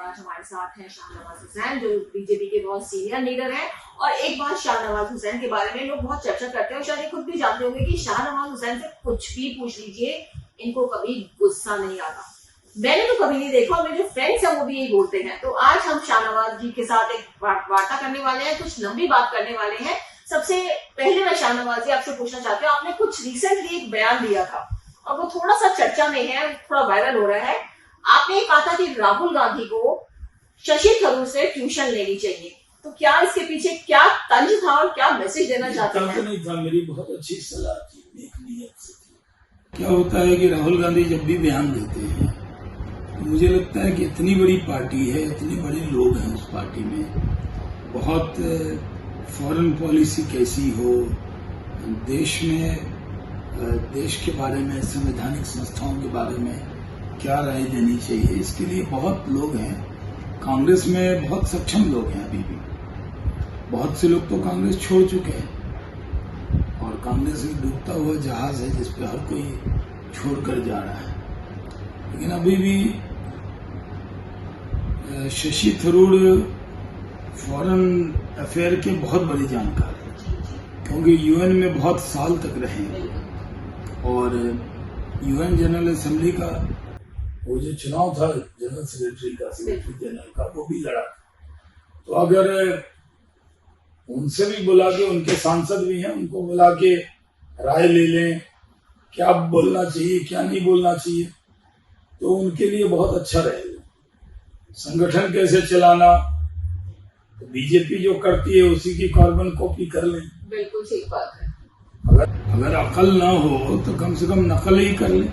और आज हमारे साथ हैं शाहनवाज हुसैन जो बीजेपी के बहुत सीनियर लीडर हैं। और एक बात शाहनवाज हुसैन के बारे में लोग बहुत चर्चा करते हैं और शायद खुद भी जानते होंगे कि शाहनवाज हुसैन से कुछ भी पूछ लीजिए, इनको कभी गुस्सा नहीं आता। मैंने तो कभी नहीं देखा और मेरे जो फ्रेंड्स हैं वो भी यही बोलते हैं। तो आज हम शाहनवाज जी के साथ एक वार्ता करने वाले हैं, कुछ लंबी बात करने वाले हैं। सबसे पहले मैं शाहनवाज जी आपसे पूछना चाहती हूँ, आपने कुछ रिसेंटली एक बयान दिया था और वो थोड़ा सा चर्चा में है, थोड़ा वायरल हो रहा है। आपने कहा था कि राहुल गांधी को शशि थरूर से ट्यूशन लेनी चाहिए। तो क्या इसके पीछे क्या तंज था और क्या मैसेज देना चाहते हैं? नहीं था, मेरी बहुत अच्छी सलाह थी, नेक नीयत से थी। क्या होता है कि राहुल गांधी जब भी बयान देते हैं तो मुझे लगता है कि इतनी बड़ी पार्टी है, इतने बड़े लोग हैं उस पार्टी में, बहुत फॉरेन पॉलिसी कैसी हो, देश में देश के बारे में, संवैधानिक संस्थाओं के बारे में क्या राय देनी चाहिए, इसके लिए बहुत लोग हैं। कांग्रेस में बहुत सक्षम लोग हैं अभी भी। बहुत से लोग तो कांग्रेस छोड़ चुके हैं और कांग्रेस एक डूबता हुआ जहाज है जिस पे हर कोई छोड़कर जा रहा है। लेकिन अभी भी शशि थरूर फॉरेन अफेयर के बहुत बड़े जानकार हैं, क्योंकि यूएन में बहुत साल तक रहे और यूएन जनरल असेंबली का वो जो चुनाव था जनरल सेक्रेटरी का, सेक्रेटरी जनरल का, वो भी लड़ा। तो अगर उनसे भी बुला के, उनके सांसद भी हैं, उनको बुला के राय ले लें क्या बोलना चाहिए क्या नहीं बोलना चाहिए, तो उनके लिए बहुत अच्छा रहेगा। संगठन कैसे चलाना, तो बीजेपी जो करती है उसी की कार्बन कॉपी कर लें। बिल्कुल ठीक बात है। अगर अकल ना हो तो कम से कम नकल ही कर लें,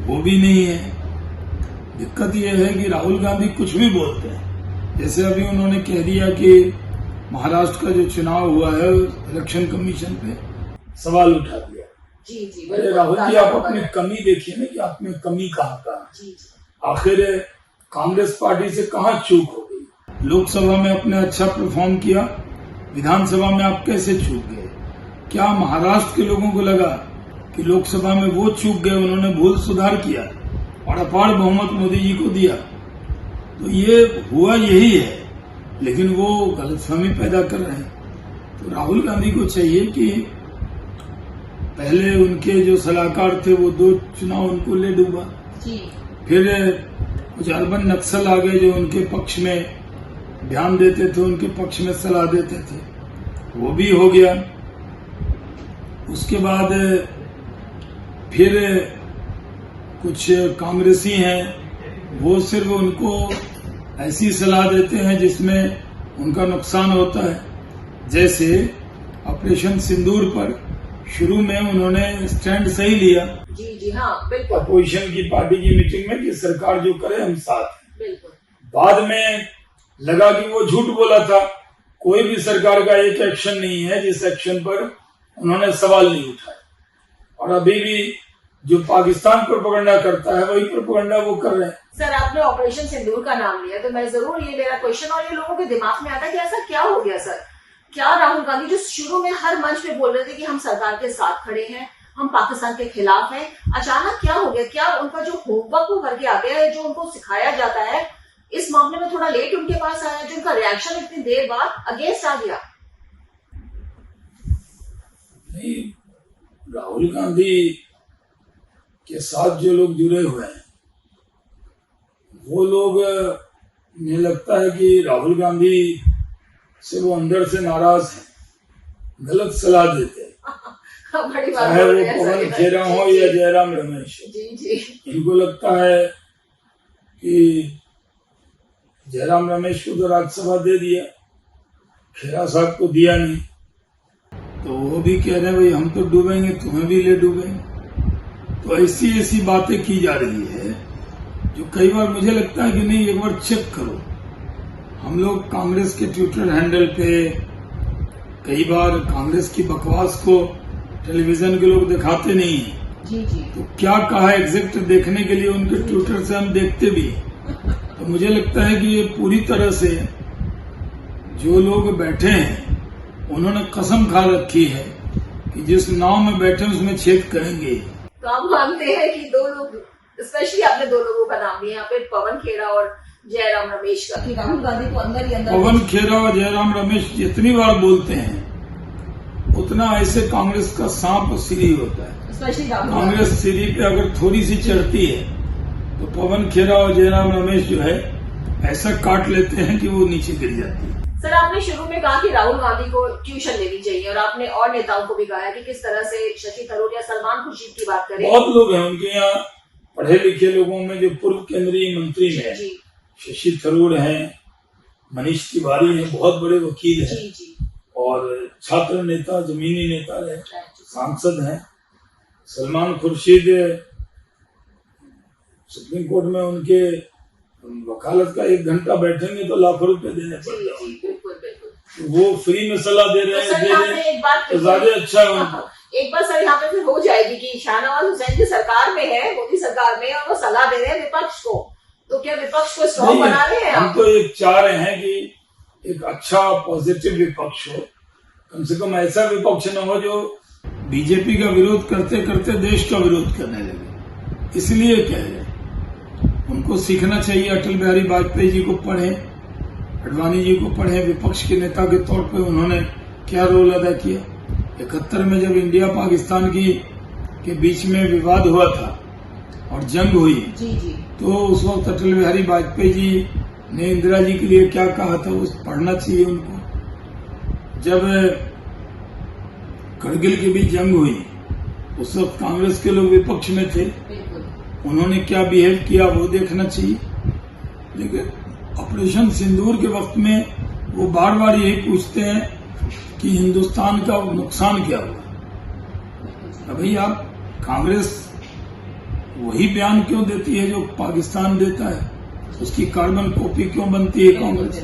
वो भी नहीं है। दिक्कत यह है कि राहुल गांधी कुछ भी बोलते हैं। जैसे अभी उन्होंने कह दिया कि महाराष्ट्र का जो चुनाव हुआ है इलेक्शन कमीशन पे सवाल उठा दिया। जी अरे राहुल जी, आप अपनी कमी देखिए ना कि आप में कमी कहाँ आखिर कांग्रेस पार्टी से कहाँ चूक हो गई। लोकसभा में आपने अच्छा परफॉर्म किया, विधानसभा में आप कैसे चूक गए? क्या महाराष्ट्र के लोगों को लगा कि लोकसभा में वो चूक गए, उन्होंने भूल सुधार किया और अपार बहुमत मोदी जी को दिया? तो ये हुआ यही है, लेकिन वो गलतफहमी पैदा कर रहे हैं। तो राहुल गांधी को चाहिए कि पहले उनके जो सलाहकार थे वो 2 चुनाव उनको ले डूबा, फिर कुछ अर्बन नक्सल आ गए जो उनके पक्ष में ध्यान देते थे, उनके पक्ष में सलाह देते थे, वो भी हो गया। उसके बाद फिर कुछ कांग्रेसी हैं, वो सिर्फ उनको ऐसी सलाह देते हैं जिसमें उनका नुकसान होता है। जैसे ऑपरेशन सिंदूर पर शुरू में उन्होंने स्टैंड सही लिया, जी हाँ बिल्कुल, अपोजिशन की पार्टी की मीटिंग में कि सरकार जो करे हम साथ हैं। बिल्कुल। बाद में लगा कि वो झूठ बोला था। कोई भी सरकार का एक एक्शन नहीं है जिस एक्शन पर उन्होंने सवाल नहीं उठाया। और अभी भी जो पाकिस्तान प्रोपेगेंडा करता है वही प्रोपेगेंडा वो कर रहे हैं। सर, आपने ऑपरेशन सिंदूर का नाम लिया तो मैं जरूर, ये मेरा क्वेश्चन और ये लोगों के दिमाग में आता है कि ऐसा क्या हो गया सर? क्या राहुल गांधी जो शुरू में हर मंच पे बोल रहे थे कि हम सरकार के साथ खड़े हैं, हम पाकिस्तान के खिलाफ हैं, अचानक क्या हो गया? क्या उनका जो होमवर्क वो करके आ गया है, जो उनको सिखाया जाता है, इस मामले में थोड़ा लेट उनके पास आया, जो उनका रिएक्शन इतनी देर बाद अगेंस्ट आ गया? नहीं, राहुल गांधी के साथ जो लोग जुड़े हुए हैं वो लोग, मुझे लगता है कि राहुल गांधी से वो अंदर से नाराज हैं, गलत सलाह देते हैं। चाहे वो पवन खेरा हो या जयराम रमेश हो। इनको लगता है कि जयराम रमेश को तो राज्यसभा दे दिया, खेरा साहब को दिया नहीं, तो वो भी कह रहे हैं भाई हम तो डूबेंगे, तुम्हें भी ले डूबेंगे। तो ऐसी बातें की जा रही है जो कई बार मुझे लगता है कि नहीं, एक बार चेक करो। हम लोग कांग्रेस के ट्विटर हैंडल पे कई बार कांग्रेस की बकवास को टेलीविजन के लोग दिखाते नहीं है, तो क्या कहा एग्जैक्ट देखने के लिए उनके ट्विटर से हम देखते भी। तो मुझे लगता है कि ये पूरी तरह से जो लोग बैठे हैं उन्होंने कसम खा रखी है कि जिस नाव में बैठे उसमें छेद करेंगे। तो आप मानते हैं कि 2 लोग, स्पेशली आपने 2 लोगों का नाम लिया यहाँ पे, पवन खेरा और जयराम रमेश का कि राहुल गांधी को अंदर ही अंदर पवन खेरा और जयराम रमेश जितनी बार बोलते हैं उतना ऐसे कांग्रेस का सांप सीढ़ी होता है। स्पेशली राहुल गांधी। कांग्रेस सीढ़ी पे अगर थोड़ी सी चढ़ती है तो पवन खेरा और जयराम रमेश जो है ऐसा काट लेते हैं कि वो नीचे गिर जाती है। सर, आपने शुरू में कहा कि राहुल गांधी को ट्यूशन लेनी चाहिए और आपने और नेताओं को भी कहा कि किस तरह से शशि थरूर या सलमान खुर्शीद की बात करें। बहुत लोग हैं उनके यहाँ पढ़े लिखे लोगों में जो पूर्व केंद्रीय मंत्री हैं, शशि थरूर हैं, मनीष तिवारी हैं, बहुत बड़े वकील हैं और छात्र नेता, जमीनी नेता रहे, सांसद हैं। सलमान खुर्शीद सुप्रीम कोर्ट में उनके वकालत का 1 घंटा बैठेंगे तो लाखों रुपए देने पड़ते हैं। बिल्कुल बिल्कुल। वो फ्री में सलाह दे रहे हैं, तो ज्यादा अच्छा है उनको। एक बार सर यहाँ पे फिर हो जाएगी कि शाहनवाज हुसैन की सरकार में है, मोदी सरकार में, और वो सलाह दे रहे हैं विपक्ष को, तो क्या विपक्ष को स्ट्रॉन्ग बना रहे हैं? हम तो एक चाह रहे हैं कि एक अच्छा पॉजिटिव विपक्ष हो, कम से कम ऐसा विपक्ष न हो जो बीजेपी का विरोध करते करते देश का विरोध करने लगे। इसलिए कह रहे हैं उनको सीखना चाहिए। अटल बिहारी वाजपेयी जी को पढ़े, अडवाणी जी को पढ़े, विपक्ष के नेता के तौर पे उन्होंने क्या रोल अदा किया। 71 में जब इंडिया पाकिस्तान के बीच में विवाद हुआ था और जंग हुई, तो उस वक्त अटल बिहारी वाजपेयी जी ने इंदिरा जी के लिए क्या कहा था, उस पढ़ना चाहिए उनको। जब करगिल की भी जंग हुई उस वक्त कांग्रेस के लोग विपक्ष में थे, उन्होंने क्या बिहेव किया वो देखना चाहिए। लेकिन ऑपरेशन सिंदूर के वक्त में वो बार बार यही पूछते हैं कि हिंदुस्तान का नुकसान क्या हुआ। अभी आप कांग्रेस वही बयान क्यों देती है जो पाकिस्तान देता है, उसकी कार्बन कॉपी क्यों बनती है कांग्रेस,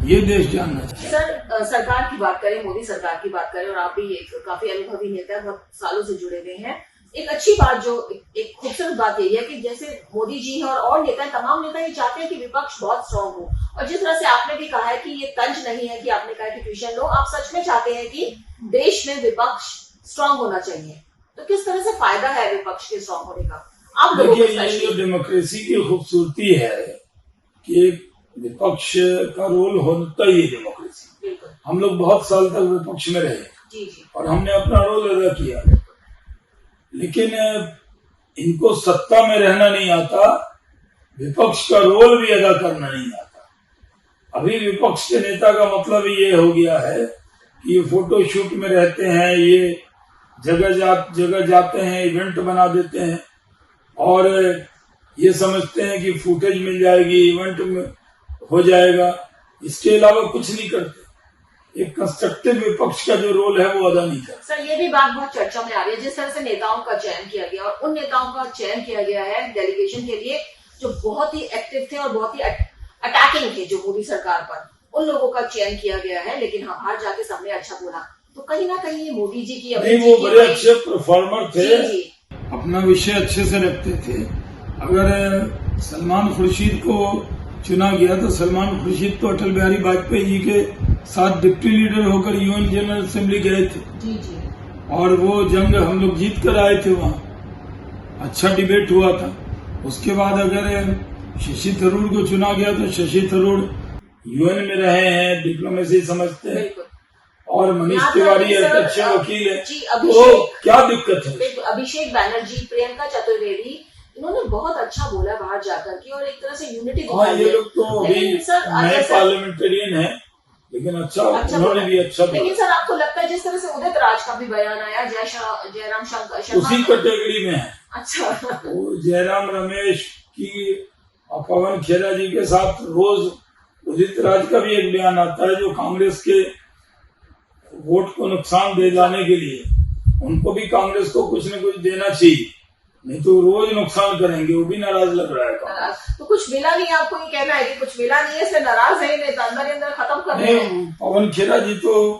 ये देश जानना चाहिए। सर, सरकार की बात करें, मोदी सरकार की बात करें, और आप भी एक काफी अनुभवी नेता, बहुत सालों से जुड़े हुए हैं। एक अच्छी बात, जो एक खूबसूरत बात यही है कि जैसे मोदी जी हैं और नेता, तमाम नेता ये चाहते हैं कि विपक्ष बहुत स्ट्रांग हो। और जिस तरह से आपने भी कहा है कि ये तंज नहीं है कि आपने कहा कि ट्यूशन लो, आप सच में चाहते हैं कि देश में विपक्ष स्ट्रांग होना चाहिए। तो किस तरह से फायदा है विपक्ष के स्ट्रांग होने का? आप देखिए, ये जो डेमोक्रेसी की खूबसूरती है कि विपक्ष का रोल होता ही है डेमोक्रेसी। हम लोग बहुत साल तक विपक्ष में रहे और हमने अपना रोल अदा किया, लेकिन इनको सत्ता में रहना नहीं आता, विपक्ष का रोल भी अदा करना नहीं आता। अभी विपक्ष के नेता का मतलब ये हो गया है कि ये फोटो शूट में रहते हैं, ये जगह जाते हैं, इवेंट बना देते हैं और ये समझते हैं कि फुटेज मिल जाएगी, इवेंट में हो जाएगा, इसके अलावा कुछ नहीं करते। एक कंस्ट्रक्टिव विपक्ष का जो रोल है वो अदा नहीं करता। सर, ये भी बात बहुत चर्चा में आ रही है, जिस तरह से नेताओं का चयन किया गया और उन नेताओं का चयन किया गया है डेलीगेशन के लिए जो बहुत ही एक्टिव थे और बहुत ही अटैकिंग थे जो मोदी सरकार पर, उन लोगों का चयन किया गया है। लेकिन हाँ, बाहर जाके सबने अच्छा बोला, तो कहीं ना कहीं मोदी जी की नहीं, वो बड़े अच्छे परफॉर्मर थे, अपना विषय अच्छे से रखते थे। अगर सलमान खुर्शीद को चुना गया तो सलमान खुर्शीद तो अटल बिहारी वाजपेयी जी के साथ डिप्टी लीडर होकर यूएन जनरल असेंबली गए थे और वो जंग हम लोग जीत कर आए थे, वहाँ अच्छा डिबेट हुआ था। उसके बाद अगर शशि थरूर को चुना गया तो शशि थरूर यूएन में रहे हैं, डिप्लोमेसी समझते हैं और मनीष तिवारी अच्छे वकील है, तो क्या दिक्कत है। अभिषेक बनर्जी, प्रियंका चतुर्वेदी, इन्होंने बहुत अच्छा बोला बाहर जाकर के और एक तरह से यूनिटी दिखाई है। ये लोग तो अभी नए पार्लियामेंटेरियन है, लेकिन अच्छा उन्होंने भी अच्छा बोला। लेकिन सर, आपको लगता है जिस तरह से उदित राज का भी बयान आया, जयराम शर्मा उसी कैटेगरी में है। अच्छा, वो जयराम रमेश की और पवन खेरा जी के साथ रोज उदित राज का भी एक बयान आता है जो कांग्रेस के वोट को नुकसान दे लाने के लिए उनको भी कांग्रेस को कुछ न कुछ देना चाहिए, नहीं तो रोज नुकसान करेंगे। वो भी नाराज लग रहा है। तो कुछ मिला नहीं, आपको ये कहना है कि कुछ मिला नहीं है, इसलिए नाराज है, नेता अंदर ही अंदर खत्म कर रहे हैं। पवन खेरा जी तो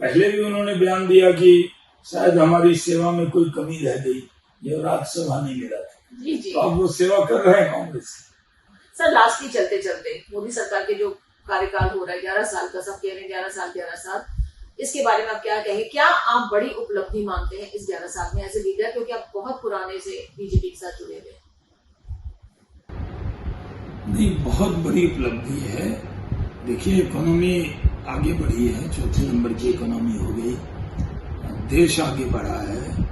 पहले भी उन्होंने बयान दिया कि शायद हमारी सेवा में कोई कमी रह गई, ये राज्यसभा नहीं मिला था। जी। तो अब वो सेवा कर रहे हैं कांग्रेस। सर, लास्ट की चलते चलते मोदी सरकार के जो कार्यकाल हो रहा है 11 साल का, सब कह रहे हैं 11 साल, इसके बारे में आप क्या कहेंगे? क्या आप बड़ी उपलब्धि मानते हैं इस 11 साल में एज ए लीडर, क्योंकि आप बहुत पुराने से बीजेपी के साथ जुड़े हुए? नहीं, बहुत बड़ी उपलब्धि है। देखिए, इकोनॉमी आगे बढ़ी है, चौथे नंबर की इकोनॉमी हो गई, देश आगे बढ़ा है,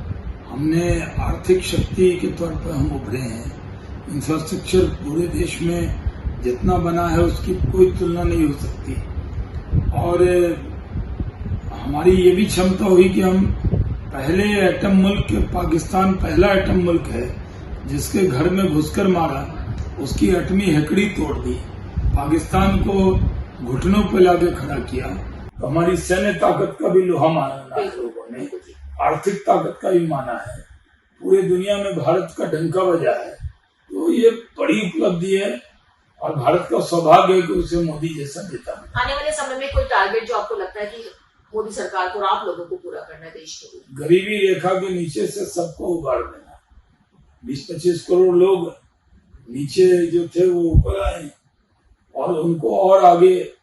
हमने आर्थिक शक्ति के तौर पर हम उभरे हैं। इंफ्रास्ट्रक्चर पूरे देश में जितना बना है उसकी कोई तुलना नहीं हो सकती। और हमारी ये भी क्षमता हुई कि हम पहले एटम मुल्क, पाकिस्तान पहला एटम मुल्क है जिसके घर में घुसकर मारा, उसकी एटमी हेकड़ी तोड़ दी, पाकिस्तान को घुटनों पर लाके खड़ा किया। तो हमारी सैन्य ताकत का भी लोहा माना है लोगों ने, आर्थिक ताकत का भी माना है, पूरे दुनिया में भारत का डंका बजा है। तो ये बड़ी उपलब्धि है और भारत का सौभाग्य है कि उसे मोदी जैसा नेता। आने वाले समय में कोई टारगेट जो आपको लगता है कि मोदी सरकार को और आप लोगों को पूरा करना है देश के लिए? गरीबी रेखा के नीचे से सबको उबार देना। 20-25 करोड़ लोग नीचे जो थे वो ऊपर आए और उनको और आगे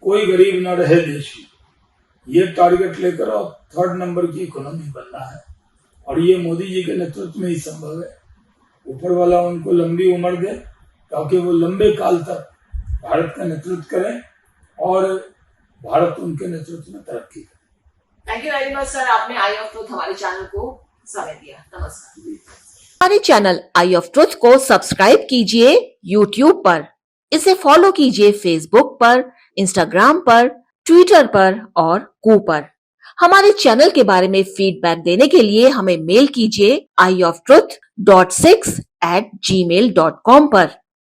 कोई गरीब न रहे देश में, ये टारगेट लेकर और 3rd नंबर की इकोनॉमी बनना है। और ये मोदी जी के नेतृत्व में ही संभव है। ऊपर वाला उनको लंबी उम्र दे ताकि वो लंबे काल तक भारत का नेतृत्व करें और भारत उनके नेतृत्व में तरक्की करे। Thank you very much sir, आपने आई ऑफ ट्रुथ हमारे चैनल को समय दिया। नमस्कार। हमारे चैनल आई ऑफ ट्रुथ को सब्सक्राइब कीजिए YouTube पर, इसे फॉलो कीजिए Facebook पर, Instagram पर, Twitter पर और Ku पर। हमारे चैनल के बारे में फीडबैक देने के लिए हमें मेल कीजिए ioftruth.6@gmail.com पर।